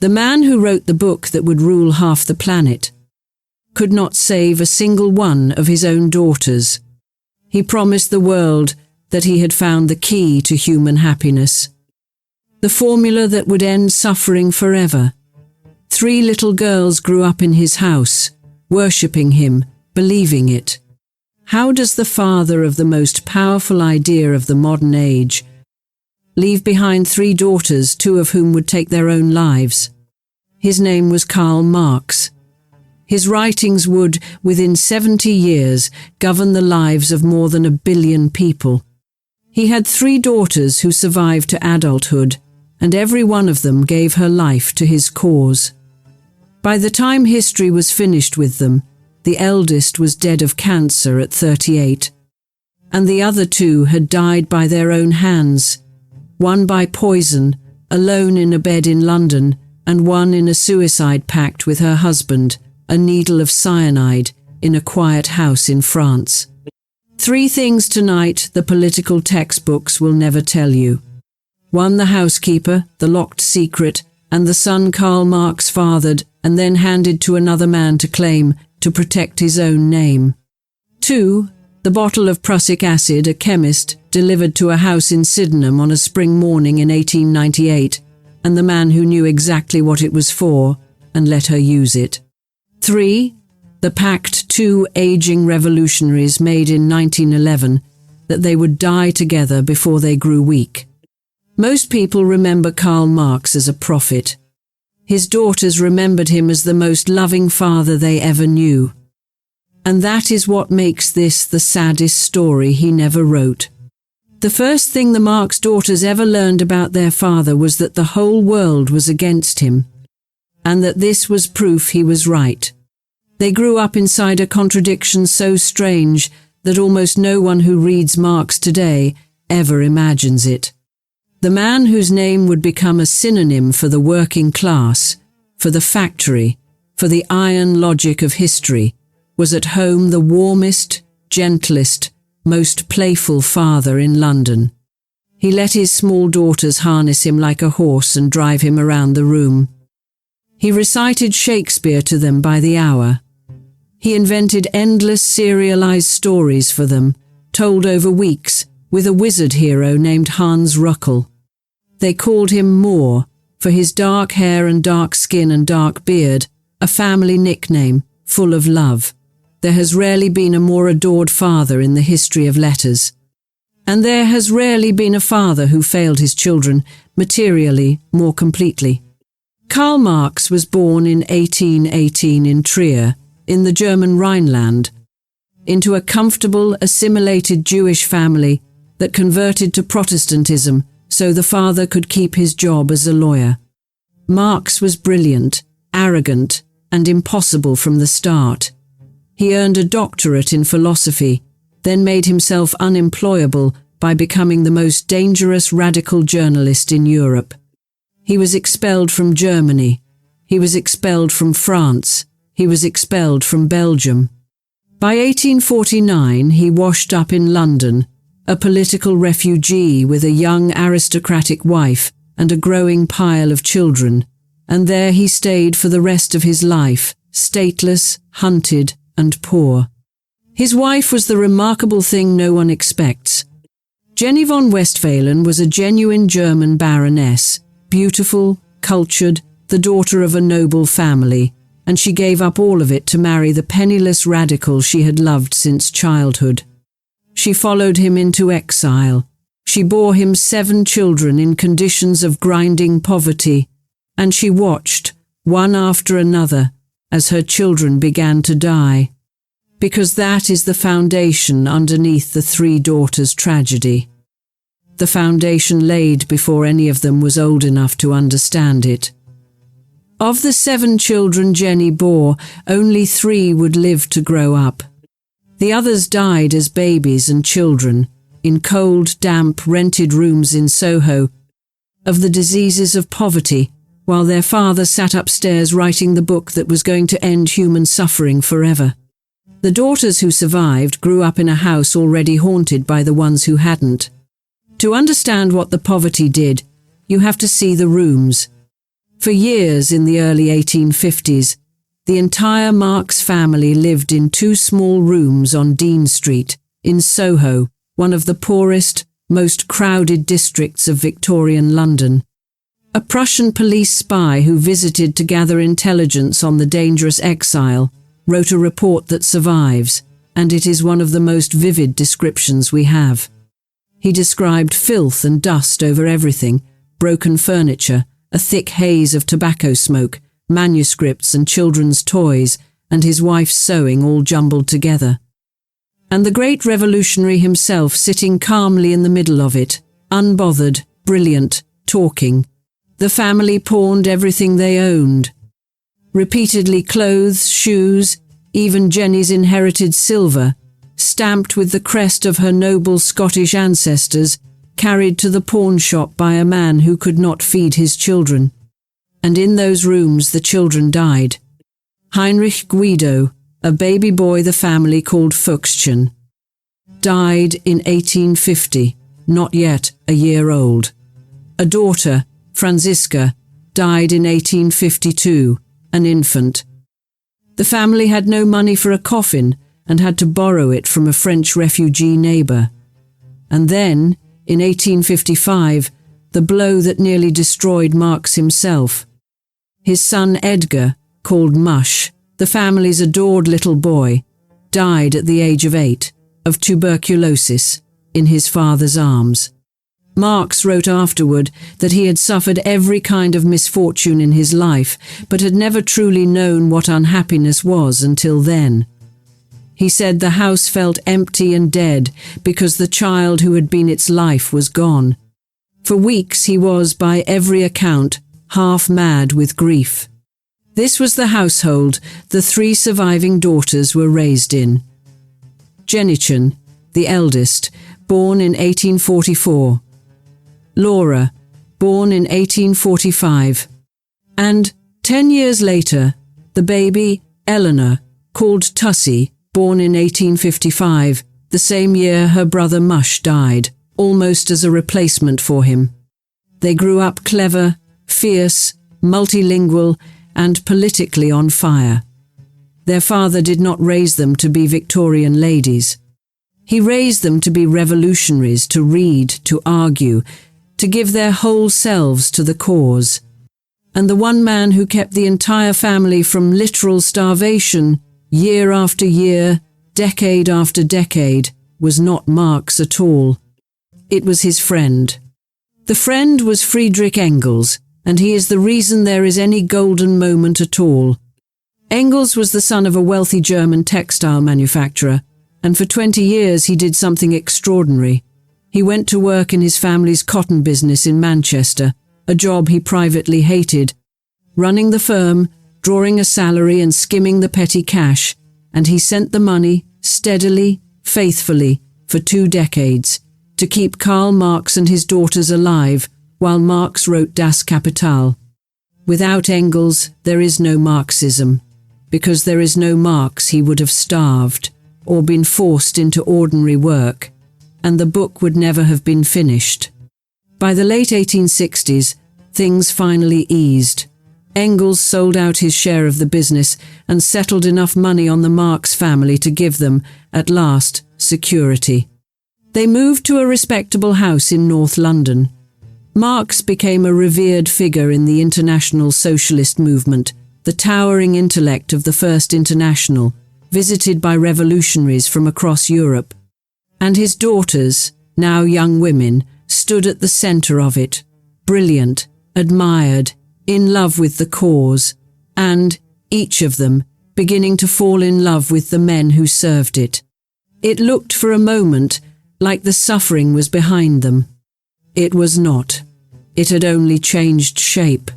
The man who wrote the book that would rule half the planet could not save a single one of his own daughters. He promised the world that he had found the key to human happiness, the formula that would end suffering forever. 3 little girls grew up in his house, worshipping him, believing it. How does the father of the most powerful idea of the modern age leave behind 3 daughters, 2 of whom would take their own lives? His name was Karl Marx. His writings would, within 70 years, govern the lives of more than 1 billion people. He had 3 daughters who survived to adulthood, and every one of them gave her life to his cause. By the time history was finished with them, the eldest was dead of cancer at 38, and the other 2 had died by their own hands, one by poison, alone in a bed in London, and one in a suicide pact with her husband, a needle of cyanide, in a quiet house in France. 3 things tonight the political textbooks will never tell you. 1, the housekeeper, the locked secret, and the son Karl Marx fathered and then handed to another man to claim, to protect his own name. 2, the bottle of prussic acid a chemist delivered to a house in Sydenham on a spring morning in 1898, and the man who knew exactly what it was for and let her use it. 3, the Pact 2 aging revolutionaries made in 1911 that they would die together before they grew weak. Most people remember Karl Marx as a prophet. His daughters remembered him as the most loving father they ever knew. And that is what makes this the saddest story he never wrote. The first thing the Marx daughters ever learned about their father was that the whole world was against him, and that this was proof he was right. They grew up inside a contradiction so strange that almost no one who reads Marx today ever imagines it. The man whose name would become a synonym for the working class, for the factory, for the iron logic of history, was at home the warmest, gentlest, most playful father in London. He let his small daughters harness him like a horse and drive him around the room. He recited Shakespeare to them by the hour. He invented endless serialized stories for them, told over weeks, with a wizard hero named Hans Ruckel. They called him Moore, for his dark hair and dark skin and dark beard, a family nickname, full of love. There has rarely been a more adored father in the history of letters. And there has rarely been a father who failed his children, materially, more completely. Karl Marx was born in 1818 in Trier, in the German Rhineland, into a comfortable, assimilated Jewish family that converted to Protestantism so the father could keep his job as a lawyer. Marx was brilliant, arrogant, and impossible from the start. He earned a doctorate in philosophy, then made himself unemployable by becoming the most dangerous radical journalist in Europe. He was expelled from Germany. He was expelled from France. He was expelled from Belgium. By 1849, he washed up in London, a political refugee with a young aristocratic wife and a growing pile of children, and there he stayed for the rest of his life, stateless, hunted, and poor. His wife was the remarkable thing no one expects. Jenny von Westphalen was a genuine German baroness, beautiful, cultured, the daughter of a noble family, and she gave up all of it to marry the penniless radical she had loved since childhood. She followed him into exile. She bore him 7 children in conditions of grinding poverty, and she watched, one after another, as her children began to die. Because that is the foundation underneath the 3 daughters' tragedy. The foundation laid before any of them was old enough to understand it. Of the 7 children Jenny bore, only 3 would live to grow up. The others died as babies and children, in cold, damp, rented rooms in Soho, of the diseases of poverty, while their father sat upstairs writing the book that was going to end human suffering forever. The daughters who survived grew up in a house already haunted by the ones who hadn't. To understand what the poverty did, you have to see the rooms. For years in the early 1850s, the entire Marx family lived in 2 small rooms on Dean Street, in Soho, one of the poorest, most crowded districts of Victorian London. A Prussian police spy who visited to gather intelligence on the dangerous exile wrote a report that survives, and it is one of the most vivid descriptions we have. He described filth and dust over everything, broken furniture, a thick haze of tobacco smoke, manuscripts and children's toys, and his wife's sewing all jumbled together. And the great revolutionary himself sitting calmly in the middle of it, unbothered, brilliant, talking. The family pawned everything they owned. Repeatedly clothes, shoes, even Jenny's inherited silver, stamped with the crest of her noble Scottish ancestors, carried to the pawn shop by a man who could not feed his children. And in those rooms the children died. Heinrich Guido, a baby boy the family called Fuchschen, died in 1850, not yet a year old. A daughter, Franziska, died in 1852, an infant. The family had no money for a coffin and had to borrow it from a French refugee neighbour. And then, in 1855, the blow that nearly destroyed Marx himself. His son Edgar, called Mush, the family's adored little boy, died at the age of 8, of tuberculosis, in his father's arms. Marx wrote afterward that he had suffered every kind of misfortune in his life, but had never truly known what unhappiness was until then. He said the house felt empty and dead because the child who had been its life was gone. For weeks he was, by every account, half mad with grief. This was the household the 3 surviving daughters were raised in. Jennychen, the eldest, born in 1844. Laura, born in 1845. And, 10 years later, the baby, Eleanor, called Tussie, born in 1855, the same year her brother Mush died, almost as a replacement for him. They grew up clever, fierce, multilingual, and politically on fire. Their father did not raise them to be Victorian ladies. He raised them to be revolutionaries, to read, to argue, to give their whole selves to the cause. And the one man who kept the entire family from literal starvation, year after year, decade after decade, was not Marx at all. It was his friend. The friend was Friedrich Engels, and he is the reason there is any golden moment at all. Engels was the son of a wealthy German textile manufacturer, and for 20 years he did something extraordinary. He went to work in his family's cotton business in Manchester, a job he privately hated, running the firm, drawing a salary and skimming the petty cash, and he sent the money, steadily, faithfully, for 2 decades, to keep Karl Marx and his daughters alive, while Marx wrote Das Kapital. Without Engels, there is no Marxism. Because there is no Marx, he would have starved, or been forced into ordinary work, and the book would never have been finished. By the late 1860s, things finally eased. Engels sold out his share of the business and settled enough money on the Marx family to give them, at last, security. They moved to a respectable house in North London. Marx became a revered figure in the international socialist movement, the towering intellect of the First International, visited by revolutionaries from across Europe. And his daughters, now young women, stood at the centre of it, brilliant, admired, in love with the cause, and, each of them, beginning to fall in love with the men who served it. It looked for a moment like the suffering was behind them. It was not. It had only changed shape.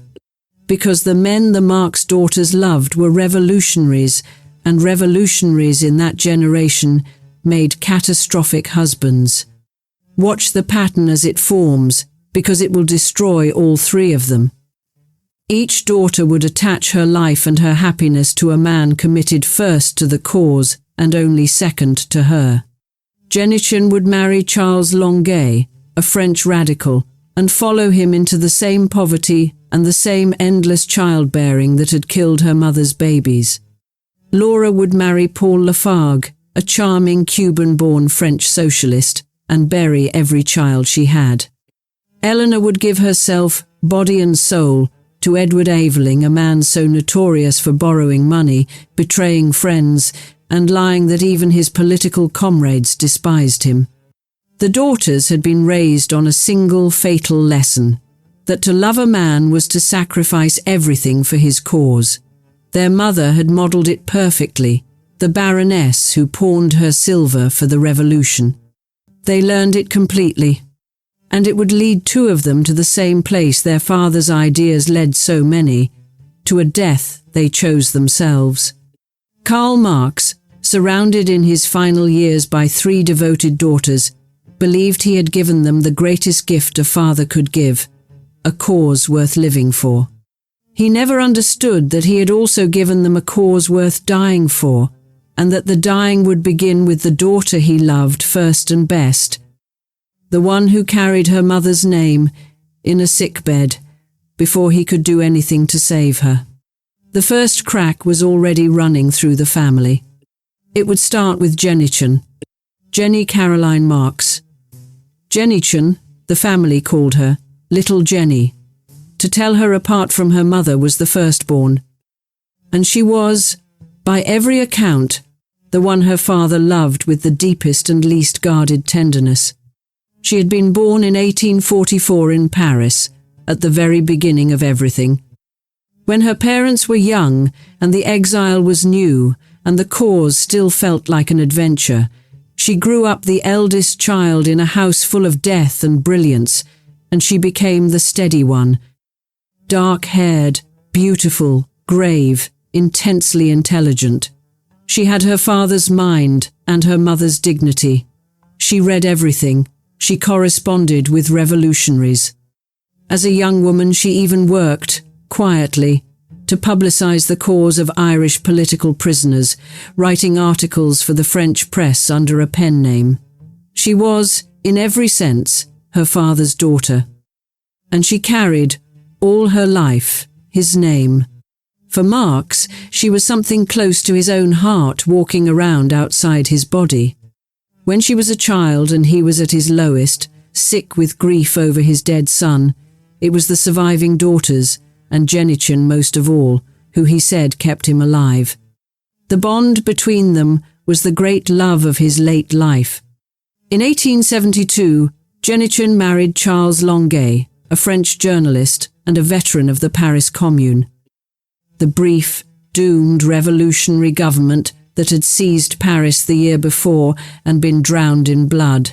Because the men the Marx daughters loved were revolutionaries, and revolutionaries in that generation made catastrophic husbands. Watch the pattern as it forms, because it will destroy all 3 of them. Each daughter would attach her life and her happiness to a man committed first to the cause and only second to her. Jennychen would marry Charles Longuet, a French radical, and follow him into the same poverty, and the same endless childbearing that had killed her mother's babies. Laura would marry Paul Lafargue, a charming Cuban-born French socialist, and bury every child she had. Eleanor would give herself, body and soul, to Edward Aveling, a man so notorious for borrowing money, betraying friends, and lying that even his political comrades despised him. The daughters had been raised on a single fatal lesson, that to love a man was to sacrifice everything for his cause. Their mother had modelled it perfectly, the Baroness who pawned her silver for the revolution. They learned it completely, and it would lead two of them to the same place their father's ideas led so many, to a death they chose themselves. Karl Marx, surrounded in his final years by 3 devoted daughters, believed he had given them the greatest gift a father could give, a cause worth living for. He never understood that he had also given them a cause worth dying for, and that the dying would begin with the daughter he loved first and best, the one who carried her mother's name in a sickbed before he could do anything to save her. The first crack was already running through the family. It would start with Jennychen, Jenny Caroline Marx. Jennychen, the family called her, Little Jenny. To tell her apart from her mother was the firstborn. And she was, by every account, the one her father loved with the deepest and least guarded tenderness. She had been born in 1844 in Paris, at the very beginning of everything. When her parents were young and the exile was new and the cause still felt like an adventure, she grew up the eldest child in a house full of death and brilliance, and she became the steady one. Dark-haired, beautiful, grave, intensely intelligent. She had her father's mind and her mother's dignity. She read everything. She corresponded with revolutionaries. As a young woman, she even worked, quietly, to publicize the cause of Irish political prisoners, writing articles for the French press under a pen name. She was, in every sense, her father's daughter. And she carried, all her life, his name. For Marx, she was something close to his own heart walking around outside his body. When she was a child and he was at his lowest, sick with grief over his dead son, it was the surviving daughters, and Jennychen most of all, who he said kept him alive. The bond between them was the great love of his late life. In 1872, Jennychen married Charles Longuet, a French journalist and a veteran of the Paris Commune. The brief, doomed revolutionary government that had seized Paris the year before and been drowned in blood.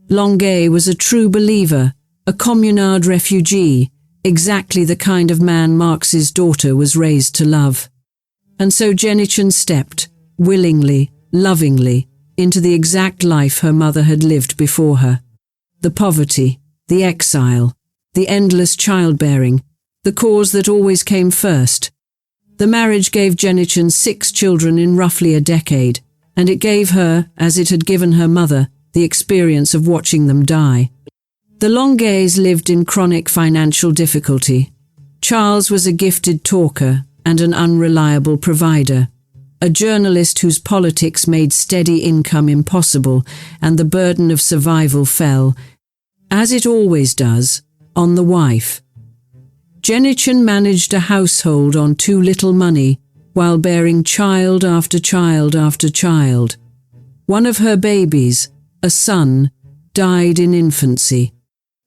Longuet was a true believer, a communard refugee, exactly the kind of man Marx's daughter was raised to love. And so Jennychen stepped, willingly, lovingly, into the exact life her mother had lived before her. The poverty, the exile, the endless childbearing, the cause that always came first. The marriage gave Jennychen 6 children in roughly a decade, and it gave her, as it had given her mother, the experience of watching them die. The Longuets lived in chronic financial difficulty. Charles was a gifted talker and an unreliable provider, a journalist whose politics made steady income impossible, and the burden of survival fell, as it always does, on the wife. Jennychen managed a household on too little money while bearing child after child after child. One of her babies, a son, died in infancy.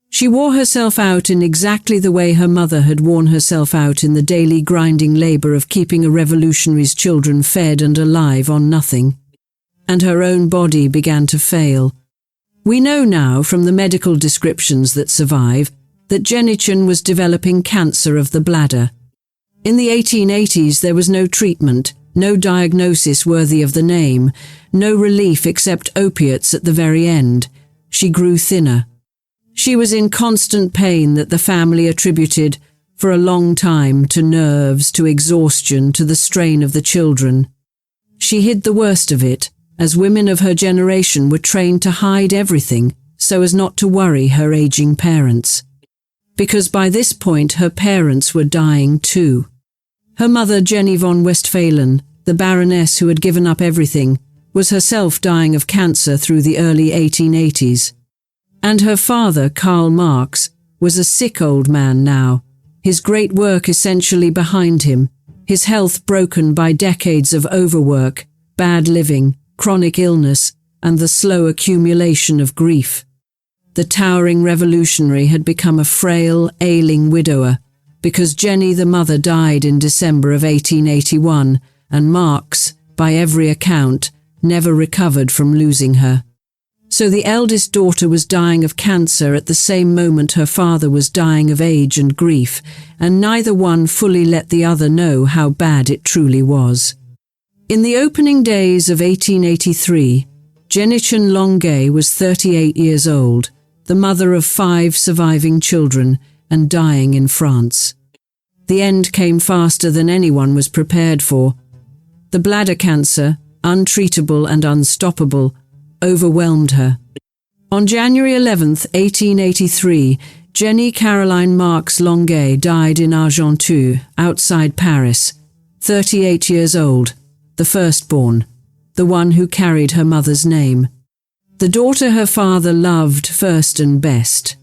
She wore herself out in exactly the way her mother had worn herself out in the daily grinding labour of keeping a revolutionary's children fed and alive on nothing. And her own body began to fail. We know now from the medical descriptions that survive that Jennychen was developing cancer of the bladder. In the 1880s there was no treatment, no diagnosis worthy of the name, no relief except opiates at the very end. She grew thinner. She was in constant pain that the family attributed, for a long time, to nerves, to exhaustion, to the strain of the children. She hid the worst of it, as women of her generation were trained to hide everything so as not to worry her aging parents. because by this point her parents were dying too. Her mother, Jenny von Westphalen, the Baroness who had given up everything, was herself dying of cancer through the early 1880s. And her father, Karl Marx, was a sick old man now, his great work essentially behind him, his health broken by decades of overwork, bad living, chronic illness, and the slow accumulation of grief. The towering revolutionary had become a frail, ailing widower, because Jenny the mother died in December of 1881, and Marx, by every account, never recovered from losing her. So the eldest daughter was dying of cancer at the same moment her father was dying of age and grief, and neither one fully let the other know how bad it truly was. In the opening days of 1883, Jennychen Longuet was 38 years old, the mother of 5 surviving children, and dying in France. The end came faster than anyone was prepared for. The bladder cancer, untreatable and unstoppable, overwhelmed her. On January 11, 1883, Jenny Caroline Marx Longuet died in Argenteuil, outside Paris, 38 years old, the firstborn, the one who carried her mother's name, the daughter her father loved first and best.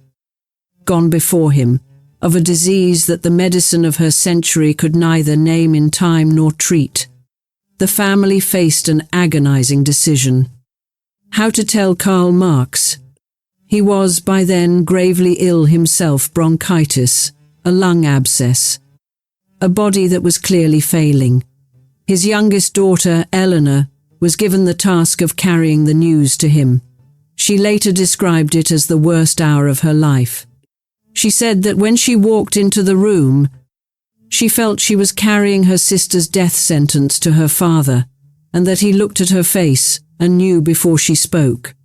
Gone before him, of a disease that the medicine of her century could neither name in time nor treat. The family faced an agonizing decision. How to tell Karl Marx? He was, by then, gravely ill himself, bronchitis, a lung abscess, a body that was clearly failing. His youngest daughter, Eleanor, was given the task of carrying the news to him. She later described it as the worst hour of her life. She said that when she walked into the room, she felt she was carrying her sister's death sentence to her father, and that he looked at her face and knew before she spoke.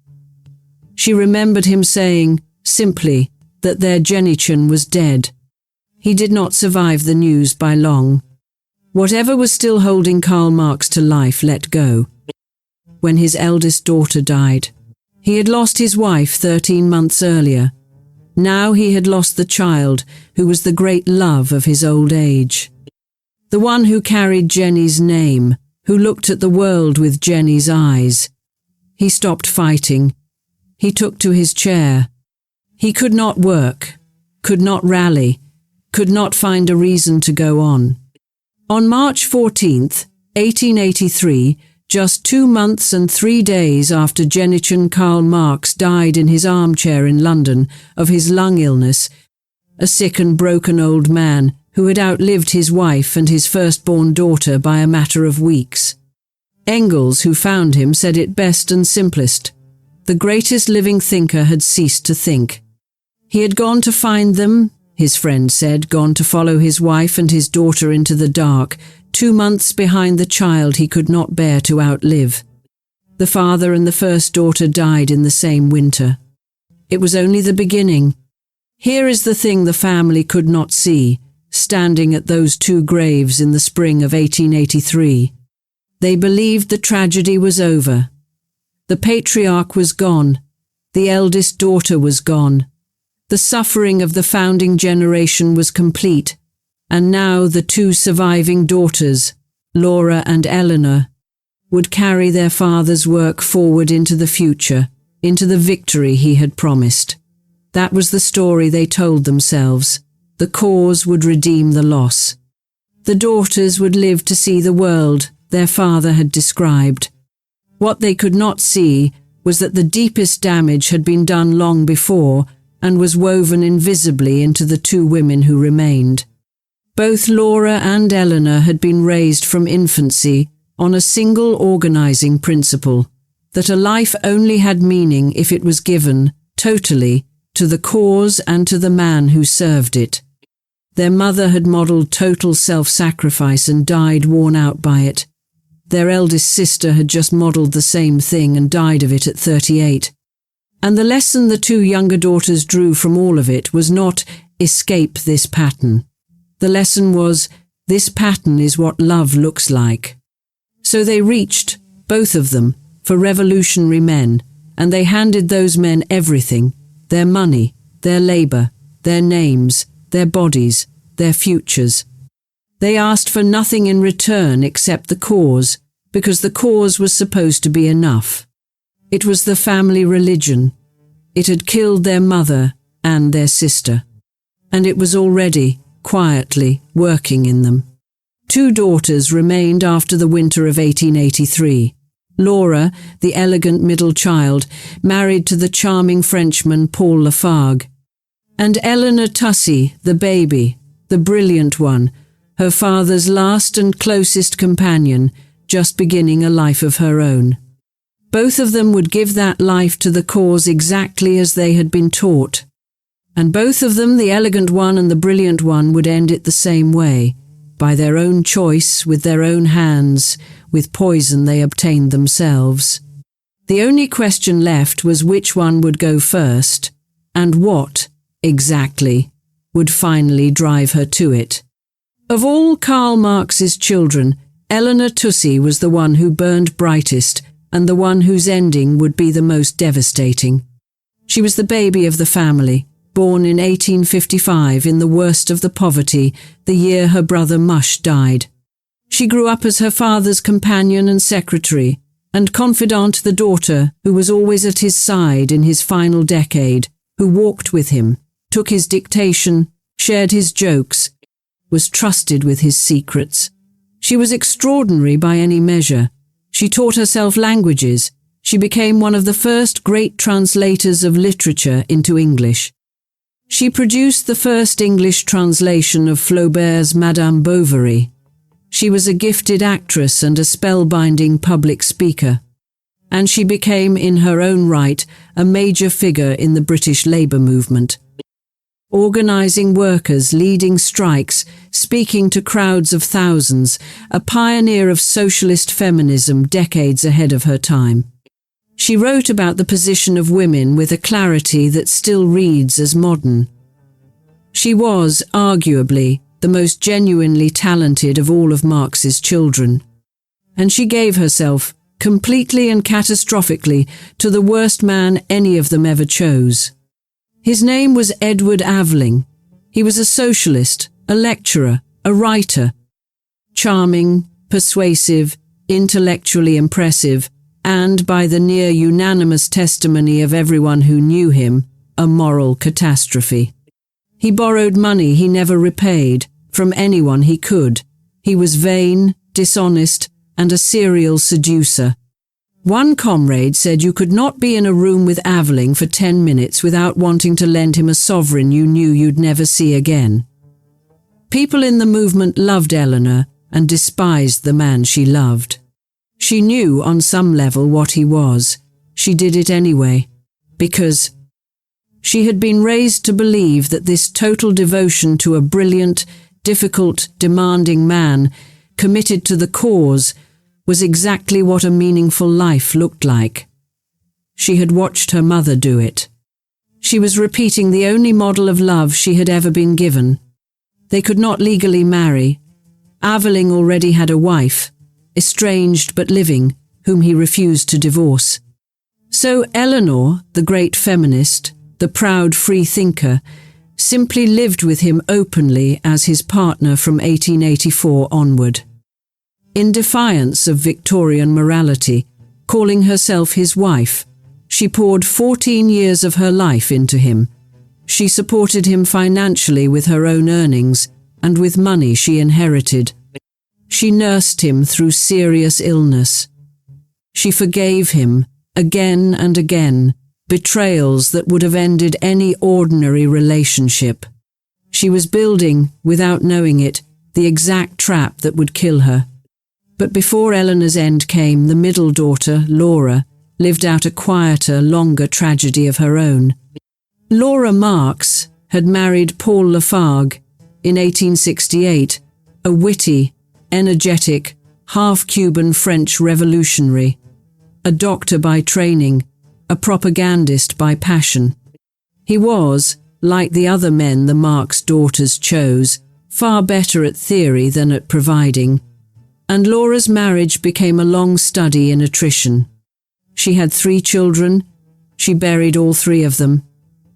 She remembered him saying, simply, that their Jennychen was dead. He did not survive the news by long. Whatever was still holding Karl Marx to life let go. When his eldest daughter died, he had lost his wife 13 months earlier. Now he had lost the child who was the great love of his old age. The one who carried Jenny's name, who looked at the world with Jenny's eyes. He stopped fighting. He took to his chair. He could not work, could not rally, could not find a reason to go on. On March 14th, 1883, just 2 months and 3 days after Jennychen Karl Marx died in his armchair in London of his lung illness, a sick and broken old man who had outlived his wife and his firstborn daughter by a matter of weeks. Engels, who found him, said it best and simplest. The greatest living thinker had ceased to think. He had gone to find them, his friend said, gone to follow his wife and his daughter into the dark, 2 months behind the child he could not bear to outlive. The father and the first daughter died in the same winter. It was only the beginning. Here is the thing the family could not see, standing at those 2 graves in the spring of 1883. They believed the tragedy was over. The patriarch was gone. The eldest daughter was gone. The suffering of the founding generation was complete, and now the 2 surviving daughters, Laura and Eleanor, would carry their father's work forward into the future, into the victory he had promised. That was the story they told themselves. The cause would redeem the loss. The daughters would live to see the world their father had described. What they could not see was that the deepest damage had been done long before and was woven invisibly into the 2 women who remained. Both Laura and Eleanor had been raised from infancy on a single organizing principle, that a life only had meaning if it was given, totally, to the cause and to the man who served it. Their mother had modelled total self-sacrifice and died worn out by it. Their eldest sister had just modelled the same thing and died of it at 38. And the lesson the 2 younger daughters drew from all of it was not, escape this pattern. The lesson was, this pattern is what love looks like. So they reached, both of them, for revolutionary men, and they handed those men everything, their money, their labour, their names, their bodies, their futures. They asked for nothing in return except the cause, because the cause was supposed to be enough. It was the family religion. It had killed their mother and their sister. And it was already, quietly, working in them. 2 daughters remained after the winter of 1883. Laura, the elegant middle child, married to the charming Frenchman Paul Lafargue. And Eleanor Tussey, the baby, the brilliant one, her father's last and closest companion, just beginning a life of her own. Both of them would give that life to the cause exactly as they had been taught. And both of them, the elegant one and the brilliant one, would end it the same way, by their own choice, with their own hands, with poison they obtained themselves. The only question left was which one would go first, and what, exactly, would finally drive her to it. Of all Karl Marx's children, Eleanor Tussey was the one who burned brightest and the one whose ending would be the most devastating. She was the baby of the family, born in 1855 in the worst of the poverty, the year her brother Mush died. She grew up as her father's companion and secretary, and confidant, the daughter who was always at his side in his final decade, who walked with him, took his dictation, shared his jokes, was trusted with his secrets. She was extraordinary by any measure. She taught herself languages. She became one of the first great translators of literature into English. She produced the first English translation of Flaubert's Madame Bovary. She was a gifted actress and a spellbinding public speaker. And she became, in her own right, a major figure in the British labour movement. Organising workers, leading strikes, speaking to crowds of thousands, a pioneer of socialist feminism decades ahead of her time. She wrote about the position of women with a clarity that still reads as modern. She was, arguably, the most genuinely talented of all of Marx's children. And she gave herself, completely and catastrophically, to the worst man any of them ever chose. His name was Edward Aveling. He was a socialist, a lecturer, a writer. Charming, persuasive, intellectually impressive, and, by the near unanimous testimony of everyone who knew him, a moral catastrophe. He borrowed money he never repaid, from anyone he could. He was vain, dishonest, and a serial seducer. One comrade said you could not be in a room with Aveling for 10 minutes without wanting to lend him a sovereign you knew you'd never see again. People in the movement loved Eleanor and despised the man she loved. She knew on some level what he was. She did it anyway, because she had been raised to believe that this total devotion to a brilliant, difficult, demanding man, committed to the cause, was exactly what a meaningful life looked like. She had watched her mother do it. She was repeating the only model of love she had ever been given. They could not legally marry. Aveling already had a wife, estranged but living, whom he refused to divorce. So Eleanor, the great feminist, the proud free thinker, simply lived with him openly as his partner from 1884 onward. In defiance of Victorian morality, calling herself his wife, she poured 14 years of her life into him. She supported him financially with her own earnings and with money she inherited. She nursed him through serious illness. She forgave him, again and again, betrayals that would have ended any ordinary relationship. She was building, without knowing it, the exact trap that would kill her. But before Eleanor's end came, the middle daughter, Laura, lived out a quieter, longer tragedy of her own. Laura Marx had married Paul Lafargue in 1868, a witty, energetic, half-Cuban French revolutionary, a doctor by training, a propagandist by passion. He was, like the other men the Marx daughters chose, far better at theory than at providing, and Laura's marriage became a long study in attrition. She had 3 children. She buried all 3 of them.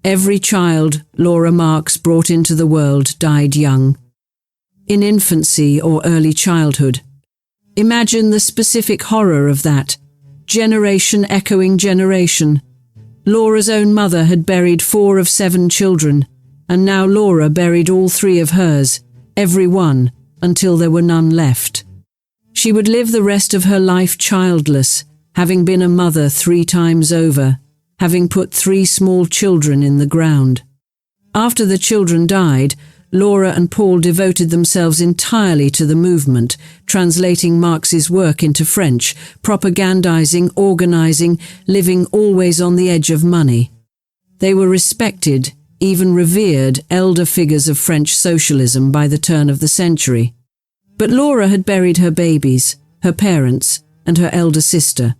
Every child Laura Marx brought into the world died young, in infancy or early childhood. Imagine the specific horror of that, generation echoing generation. Laura's own mother had buried 4 of 7 children, and now Laura buried all 3 of hers, every one, until there were none left. She would live the rest of her life childless, having been a mother 3 times over, having put 3 small children in the ground. After the children died, Laura and Paul devoted themselves entirely to the movement, translating Marx's work into French, propagandizing, organizing, living always on the edge of money. They were respected, even revered, elder figures of French socialism by the turn of the century. But Laura had buried her babies, her parents, and her elder sister,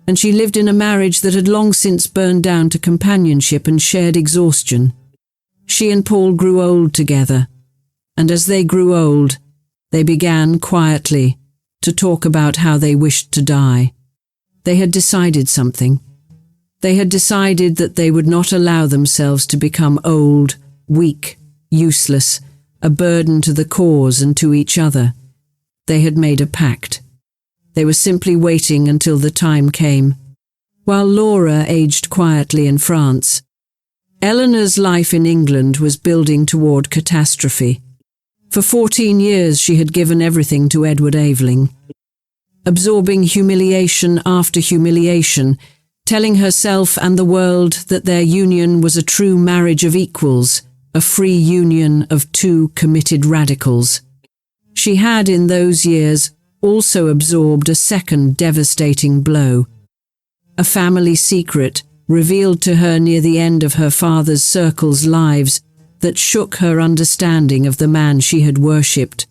and she lived in a marriage that had long since burned down to companionship and shared exhaustion. She and Paul grew old together, and as they grew old, they began quietly to talk about how they wished to die. They had decided something. They had decided that they would not allow themselves to become old, weak, useless, a burden to the cause and to each other. They had made a pact. They were simply waiting until the time came. While Laura aged quietly in France, Eleanor's life in England was building toward catastrophe. For 14 years she had given everything to Edward Aveling, absorbing humiliation after humiliation, telling herself and the world that their union was a true marriage of equals, a free union of 2 committed radicals. She had, in those years, also absorbed a second devastating blow. A family secret revealed to her near the end of her father's circle's lives that shook her understanding of the man she had worshipped.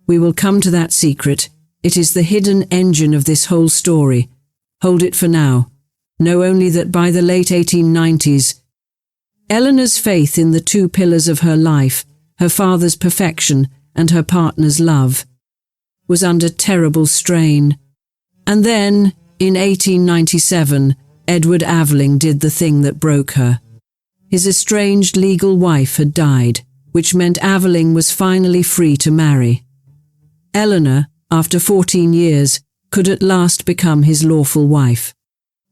We will come to that secret. It is the hidden engine of this whole story. Hold it for now. Know only that by the late 1890s, Eleanor's faith in the 2 pillars of her life, her father's perfection and her partner's love, was under terrible strain. And then, in 1897, Edward Aveling did the thing that broke her. His estranged legal wife had died, which meant Aveling was finally free to marry. Eleanor, after 14 years, could at last become his lawful wife.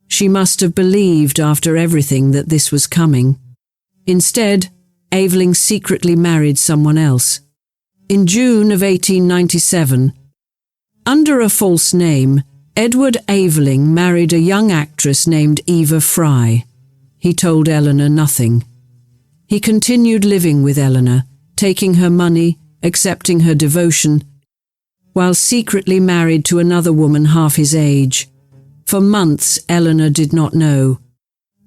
She must have believed after everything that this was coming. Instead, Aveling secretly married someone else. In June of 1897, under a false name, Edward Aveling married a young actress named Eva Fry. He told Eleanor nothing. He continued living with Eleanor, taking her money, accepting her devotion, while secretly married to another woman half his age. For months, Eleanor did not know.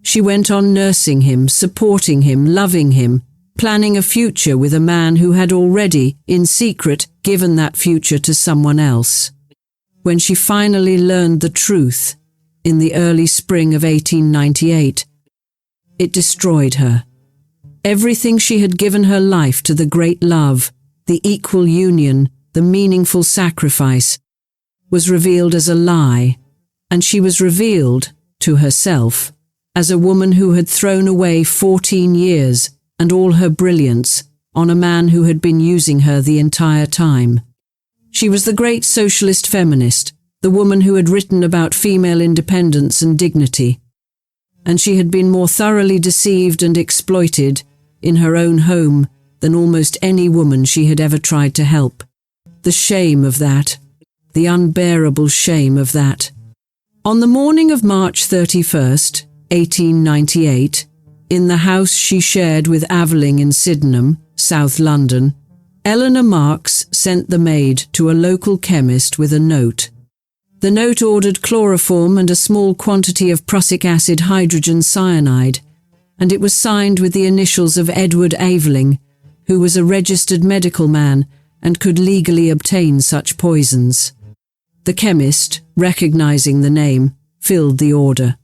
She went on nursing him, supporting him, loving him, planning a future with a man who had already, in secret, given that future to someone else. When she finally learned the truth, in the early spring of 1898, it destroyed her. Everything she had given her life to, the great love, the equal union, the meaningful sacrifice, was revealed as a lie, and she was revealed, to herself, as a woman who had thrown away 14 years and all her brilliance on a man who had been using her the entire time. She was the great socialist feminist, the woman who had written about female independence and dignity. And she had been more thoroughly deceived and exploited in her own home than almost any woman she had ever tried to help. The shame of that, the unbearable shame of that. On the morning of March 31st, 1898, in the house she shared with Aveling in Sydenham, South London, Eleanor Marx sent the maid to a local chemist with a note. The note ordered chloroform and a small quantity of prussic acid hydrogen cyanide, and it was signed with the initials of Edward Aveling, who was a registered medical man and could legally obtain such poisons. The chemist, recognizing the name, filled the order.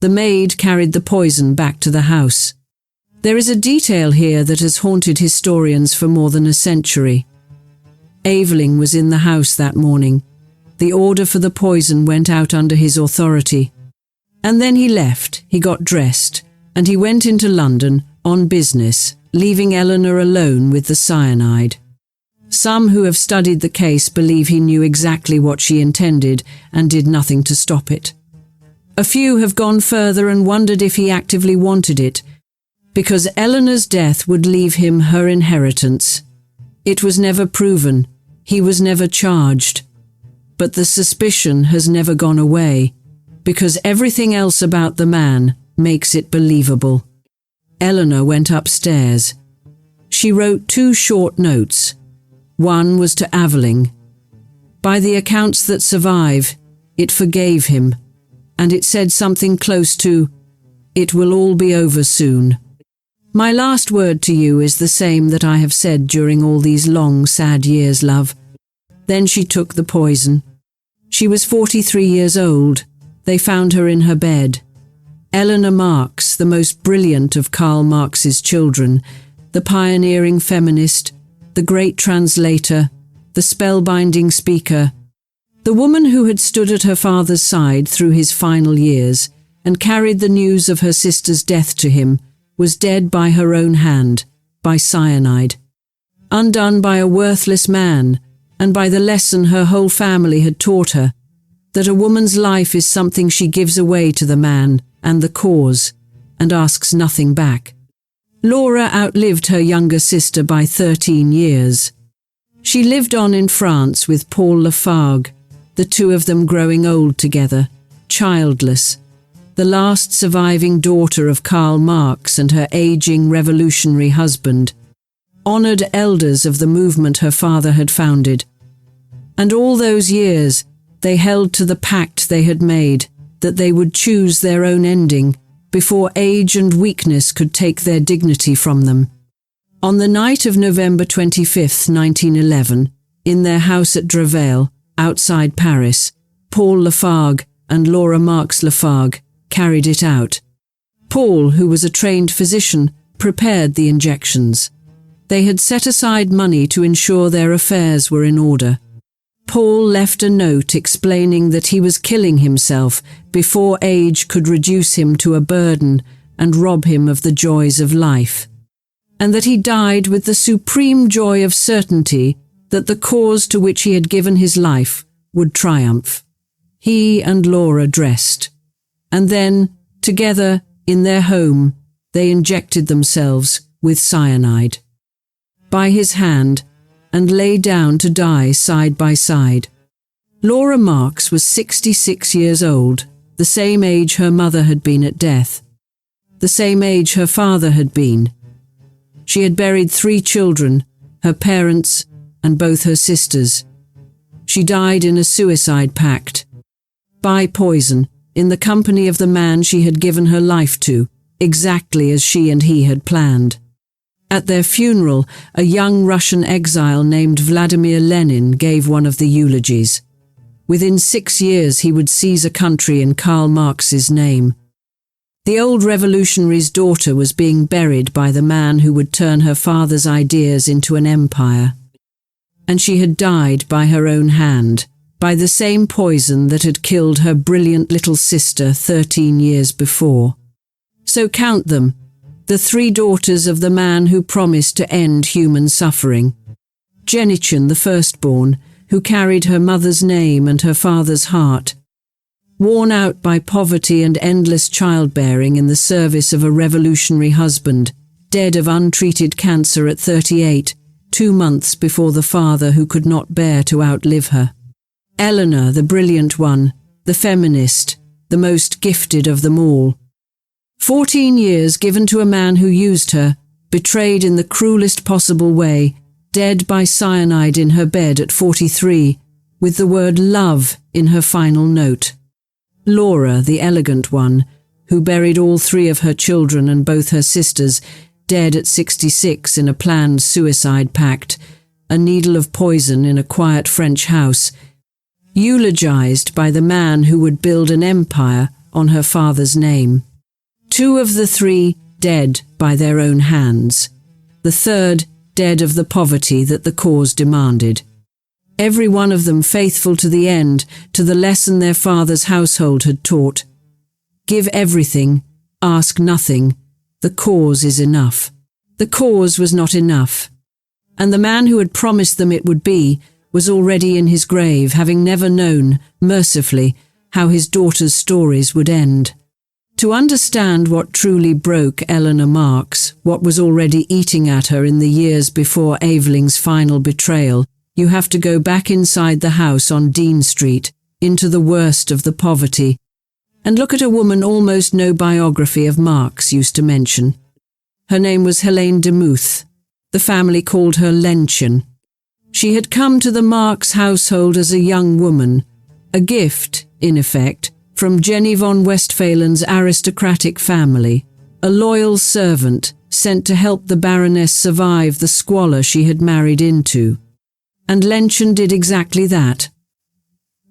The maid carried the poison back to the house. There is a detail here that has haunted historians for more than a century. Aveling was in the house that morning. The order for the poison went out under his authority. And then he left, he got dressed, and he went into London, on business, leaving Eleanor alone with the cyanide. Some who have studied the case believe he knew exactly what she intended and did nothing to stop it. A few have gone further and wondered if he actively wanted it, because Eleanor's death would leave him her inheritance. It was never proven, he was never charged, but the suspicion has never gone away, because everything else about the man makes it believable. Eleanor went upstairs. She wrote 2 short notes. One was to Aveling. By the accounts that survive, it forgave him, and it said something close to, "It will all be over soon. My last word to you is the same that I have said during all these long, sad years, love." Then she took the poison. She was 43 years old. They found her in her bed. Eleanor Marx, the most brilliant of Karl Marx's children, the pioneering feminist, the great translator, the spellbinding speaker, the woman who had stood at her father's side through his final years and carried the news of her sister's death to him, was dead by her own hand, by cyanide. Undone by a worthless man, and by the lesson her whole family had taught her, that a woman's life is something she gives away to the man and the cause, and asks nothing back. Laura outlived her younger sister by 13 years. She lived on in France with Paul Lafargue, the 2 of them growing old together, childless, the last surviving daughter of Karl Marx and her aging revolutionary husband, honoured elders of the movement her father had founded. And all those years, they held to the pact they had made, that they would choose their own ending before age and weakness could take their dignity from them. On the night of November 25, 1911, in their house at Dravel, outside Paris, Paul Lafargue and Laura Marx Lafargue carried it out. Paul, who was a trained physician, prepared the injections. They had set aside money to ensure their affairs were in order. Paul left a note explaining that he was killing himself before age could reduce him to a burden and rob him of the joys of life, and that he died with the supreme joy of certainty that the cause to which he had given his life would triumph. He and Laura dressed, and then, together, in their home, they injected themselves with cyanide. By his hand, and lay down to die side by side. Laura Marx was 66 years old, the same age her mother had been at death, the same age her father had been. She had buried 3 children, her parents and both her sisters. She died in a suicide pact, by poison, in the company of the man she had given her life to, exactly as she and he had planned. At their funeral, a young Russian exile named Vladimir Lenin gave one of the eulogies. Within 6 years he would seize a country in Karl Marx's name. The old revolutionary's daughter was being buried by the man who would turn her father's ideas into an empire. And she had died by her own hand, by the same poison that had killed her brilliant little sister 13 years before. So count them, the 3 daughters of the man who promised to end human suffering. Jennychen, the firstborn, who carried her mother's name and her father's heart. Worn out by poverty and endless childbearing in the service of a revolutionary husband, dead of untreated cancer at 38, 2 months before the father who could not bear to outlive her. Eleanor, the brilliant one, the feminist, the most gifted of them all. 14 years given to a man who used her, betrayed in the cruelest possible way, dead by cyanide in her bed at 43, with the word love in her final note. Laura, the elegant one, who buried all 3 of her children and both her sisters, dead at 66 in a planned suicide pact, a needle of poison in a quiet French house, eulogized by the man who would build an empire on her father's name. 2 of the 3 dead by their own hands, the 3rd dead of the poverty that the cause demanded. Every one of them faithful to the end, to the lesson their father's household had taught. Give everything, ask nothing, The cause is enough. The cause was not enough. And the man who had promised them it would be was already in his grave, having never known, mercifully, how his daughter's stories would end. To understand what truly broke Eleanor Marx, what was already eating at her in the years before Evelyn's final betrayal, you have to go back inside the house on Dean Street, into the worst of the poverty, and look at a woman almost no biography of Marx used to mention. Her name was Helene de Muth. The family called her Lenchen. She had come to the Marx household as a young woman, a gift, in effect, from Jenny von Westphalen's aristocratic family, a loyal servant sent to help the Baroness survive the squalor she had married into. And Lenchen did exactly that.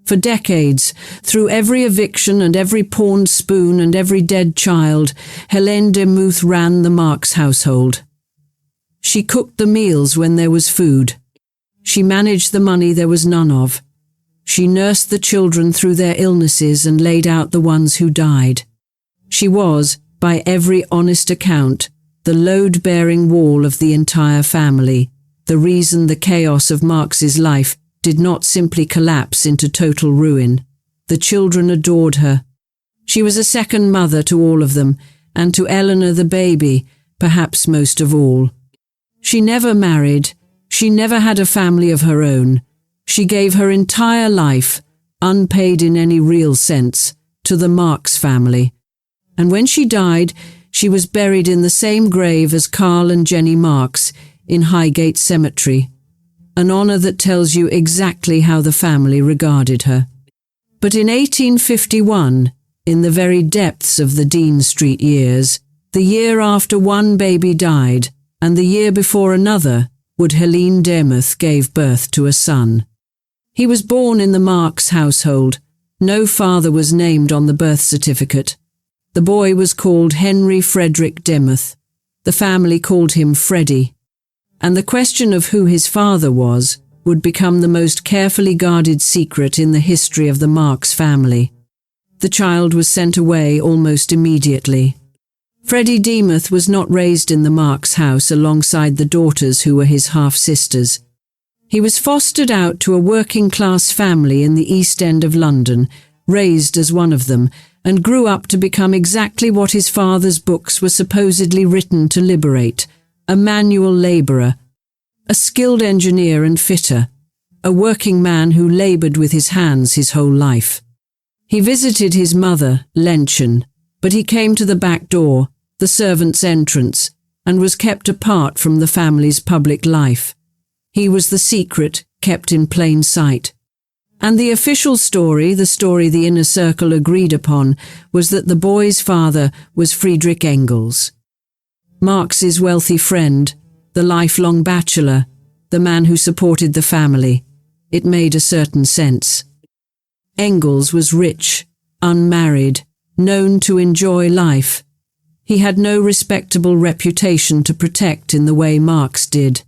For decades, through every eviction and every pawned spoon and every dead child, Helene de Muth ran the Marx household. She cooked the meals when there was food. She managed the money there was none of. She nursed the children through their illnesses and laid out the ones who died. She was, by every honest account, the load-bearing wall of the entire family, the reason the chaos of Marx's life did not simply collapse into total ruin. The children adored her. She was a second mother to all of them, and to Eleanor the baby, perhaps most of all. She never married. She never had a family of her own. She gave her entire life, unpaid in any real sense, to the Marx family. And when she died, she was buried in the same grave as Karl and Jenny Marx in Highgate Cemetery, an honour that tells you exactly how the family regarded her. But in 1851, in the very depths of the Dean Street years, the year after one baby died, and the year before another, would Helene de Muth gave birth to a son. He was born in the Marx household. No father was named on the birth certificate. The boy was called Henry Frederick de Muth. The family called him Freddy. And the question of who his father was would become the most carefully guarded secret in the history of the Marx family. The child was sent away almost immediately. Freddy de Muth was not raised in the Marx house alongside the daughters who were his half-sisters. He was fostered out to a working-class family in the East End of London, raised as one of them, and grew up to become exactly what his father's books were supposedly written to liberate: a manual labourer, a skilled engineer and fitter, a working man who laboured with his hands his whole life. He visited his mother, Lenchen, but he came to the back door, the servants' entrance, and was kept apart from the family's public life. He was the secret kept in plain sight. And the official story, the story the inner circle agreed upon, was that the boy's father was Friedrich Engels, Marx's wealthy friend, the lifelong bachelor, the man who supported the family. It made a certain sense. Engels was rich, unmarried, known to enjoy life. He had no respectable reputation to protect in the way Marx did.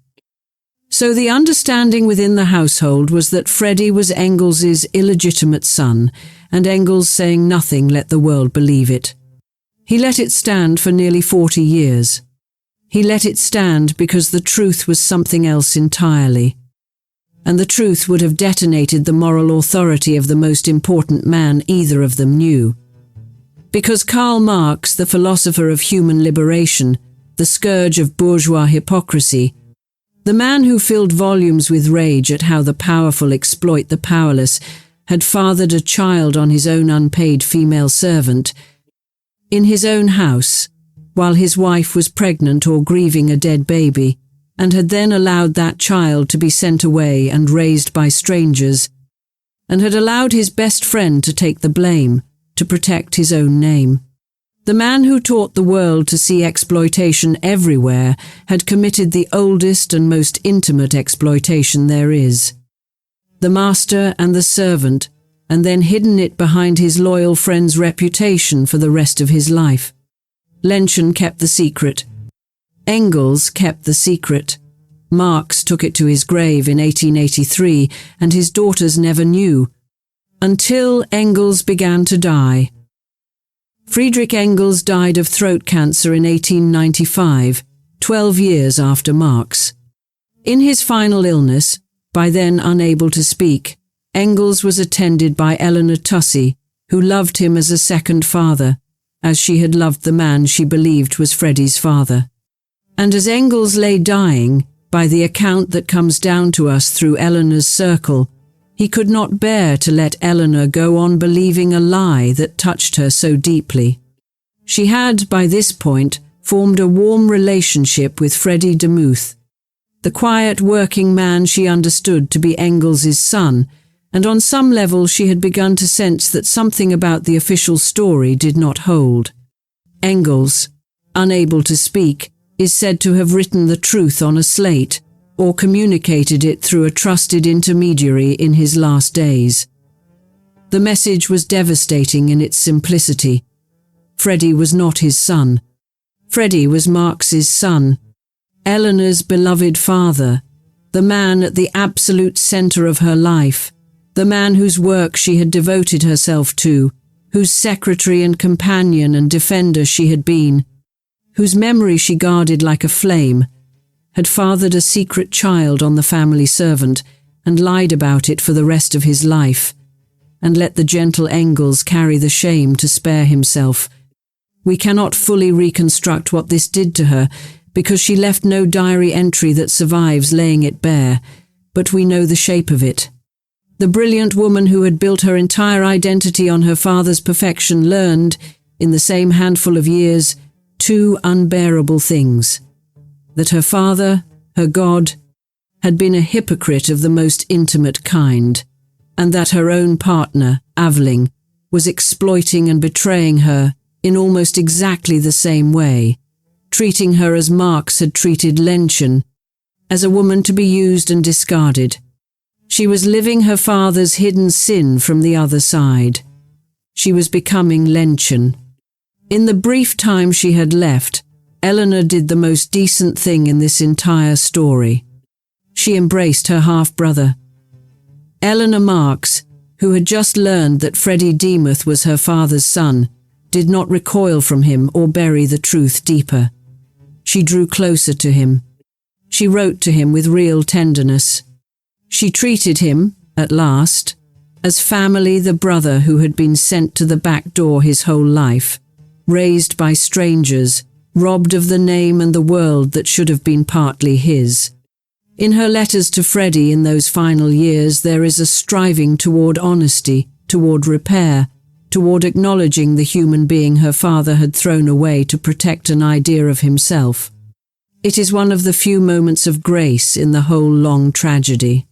So the understanding within the household was that Freddy was Engels's illegitimate son, and Engels, saying nothing, let the world believe it. He let it stand for nearly 40 years. He let it stand because the truth was something else entirely. And the truth would have detonated the moral authority of the most important man either of them knew. Because Karl Marx, the philosopher of human liberation, the scourge of bourgeois hypocrisy, the man who filled volumes with rage at how the powerful exploit the powerless, had fathered a child on his own unpaid female servant, in his own house, while his wife was pregnant or grieving a dead baby, and had then allowed that child to be sent away and raised by strangers, and had allowed his best friend to take the blame, to protect his own name. The man who taught the world to see exploitation everywhere had committed the oldest and most intimate exploitation there is. The master and the servant, and then hidden it behind his loyal friend's reputation for the rest of his life. Lenchen kept the secret. Engels kept the secret. Marx took it to his grave in 1883, and his daughters never knew, until Engels began to die. Friedrich Engels died of throat cancer in 1895, 12 years after Marx. In his final illness, by then unable to speak, Engels was attended by Eleanor, who loved him as a second father, as she had loved the man she believed was Freddy's father. And as Engels lay dying, by the account that comes down to us through Eleanor's circle, he could not bear to let Eleanor go on believing a lie that touched her so deeply. She had, by this point, formed a warm relationship with Freddy Demuth, the quiet working man she understood to be Engels's son, and on some level she had begun to sense that something about the official story did not hold. Engels, unable to speak, is said to have written the truth on a slate, or communicated it through a trusted intermediary in his last days. The message was devastating in its simplicity. Freddy was not his son. Freddy was Marx's son, Eleanor's beloved father, the man at the absolute center of her life, the man whose work she had devoted herself to, whose secretary and companion and defender she had been, whose memory she guarded like a flame, had fathered a secret child on the family servant and lied about it for the rest of his life, and let the gentle Engels carry the shame to spare himself. We cannot fully reconstruct what this did to her, because she left no diary entry that survives laying it bare, but we know the shape of it. The brilliant woman who had built her entire identity on her father's perfection learned, in the same handful of years, two unbearable things: that her father, her God, had been a hypocrite of the most intimate kind, and that her own partner, Aveling, was exploiting and betraying her in almost exactly the same way, treating her as Marx had treated Lenchen, as a woman to be used and discarded. She was living her father's hidden sin from the other side. She was becoming Lenchen. In the brief time she had left, Eleanor did the most decent thing in this entire story. She embraced her half-brother. Eleanor Marx, who had just learned that Freddy Demuth was her father's son, did not recoil from him or bury the truth deeper. She drew closer to him. She wrote to him with real tenderness. She treated him, at last, as family, the brother who had been sent to the back door his whole life, raised by strangers, robbed of the name and the world that should have been partly his. In her letters to Freddy in those final years, there is a striving toward honesty, toward repair, toward acknowledging the human being her father had thrown away to protect an idea of himself. It is one of the few moments of grace in the whole long tragedy.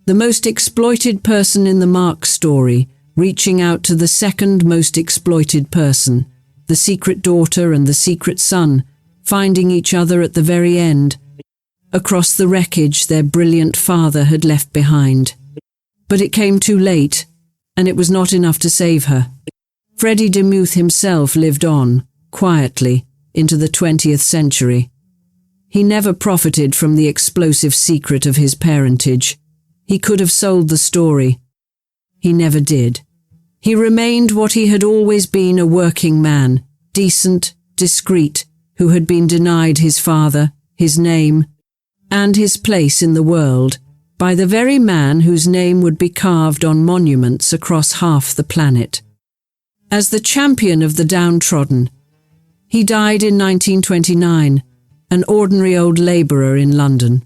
The most exploited person in the Marx story, reaching out to the second most exploited person, the secret daughter and the secret son, finding each other at the very end, across the wreckage their brilliant father had left behind. But it came too late, and it was not enough to save her. Freddy Demuth himself lived on, quietly, into the 20th century. He never profited from the explosive secret of his parentage. He could have sold the story. He never did. He remained what he had always been, a working man, decent, discreet, who had been denied his father, his name, and his place in the world by the very man whose name would be carved on monuments across half the planet. As the champion of the downtrodden, he died in 1929, an ordinary old labourer in London.